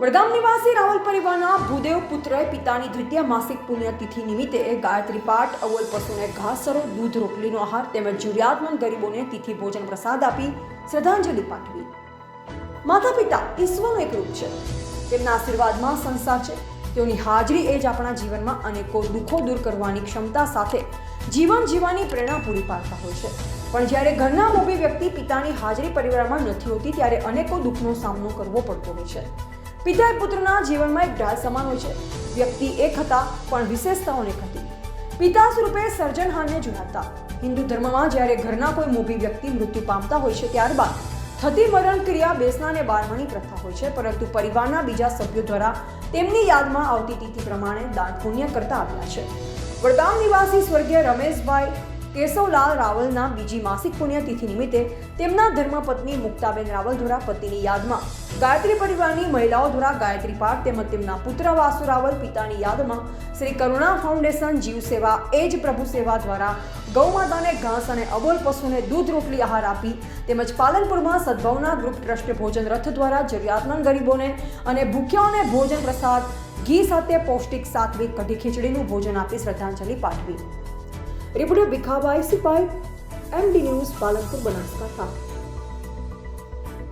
વડગામ નિવાસી રાવલ પરિવારના ભૂદેવ પુત્રએ પિતાની દ્વિતીય માસિક પુણ્યતિથિ નિમિત્તે ગાયત્રી પાઠ, અવલ પશુને ઘાસચરો, દૂધ, રોટલીનો આહાર તેમજ જરૂરિયાતમંદ ગરીબોને તિથિ ભોજન પ્રસાદ આપી શ્રદ્ધાંજલિ પાઠવી. માતા પિતા ઈશ્વરનું એક રૂપ છે. તેમના આશીર્વાદમાં સંસાર છે. તેઓની હાજરી એ જ આપણા જીવનમાં અનેકો દુઃખો દૂર કરવાની ક્ષમતા સાથે જીવન જીવવાની પ્રેરણા પૂરી પાડતા હોય છે. પણ જ્યારે ઘરના મોભી વ્યક્તિ પિતાની હાજરી પરિવારમાં નથી હોતી ત્યારે અનેકો દુઃખનો સામનો કરવો પડતો હોય છે. પિતા એ પુત્રના જીવનમાં એક ઢાલ સમાન હોય છે. વ્યક્તિ એક હતા પણ વિશેષતાઓ અનેક હતી. પિતા સ્વરૂપે સર્જનહારને જોયા હતા. હિન્દુ ધર્મમાં જ્યારે ઘરના કોઈ મોભી વ્યક્તિ મૃત્યુ પામતા હોય છે ત્યારબાદ થતી મરણ ક્રિયા બેસનાને બારમાની પ્રથા હોય છે, પરંતુ પરિવારના બીજા સભ્યો દ્વારા તેમની યાદમાં આવતી તિથિ પ્રમાણે દાન પુણ્ય કરતા આવ્યા છે. વડગામ નિવાસી સ્વર્ગીય રમેશભાઈ કેશવલાલ રાવલના બીજી માસિક પુણ્યતિથિ નિમિત્તે તેમના ધર્મપત્ની મુક્તાબેન રાવલ દ્વારા પતિની યાદમાં ગાયત્રી પરિવારની મહિલાઓ દ્વારા ગાયત્રી પાઠ તેમજ તેમના પુત્ર વાસુ રાવલ પિતાની યાદમાં શ્રી કરુણા ફાઉન્ડેશન જીવ સેવા એજ પ્રભુ સેવા દ્વારા ગૌમાતાને ઘાસ અને અબોલ પશુને દૂધ રોટલી આહાર આપી તેમજ પાલનપુરમાં સદભાવના ગ્રુપ ટ્રસ્ટ ભોજન રથ દ્વારા જરૂરિયાતમંદ ગરીબોને અને ભૂખ્યાઓને ભોજન પ્રસાદ, ઘી સાથે પૌષ્ટિક સાત્વિક કઢી ખીચડીનું ભોજન આપી શ્રદ્ધાંજલિ પાઠવી. Reporter Bhikhabhai Sipai, MD news, Palanpur, Banaskantha.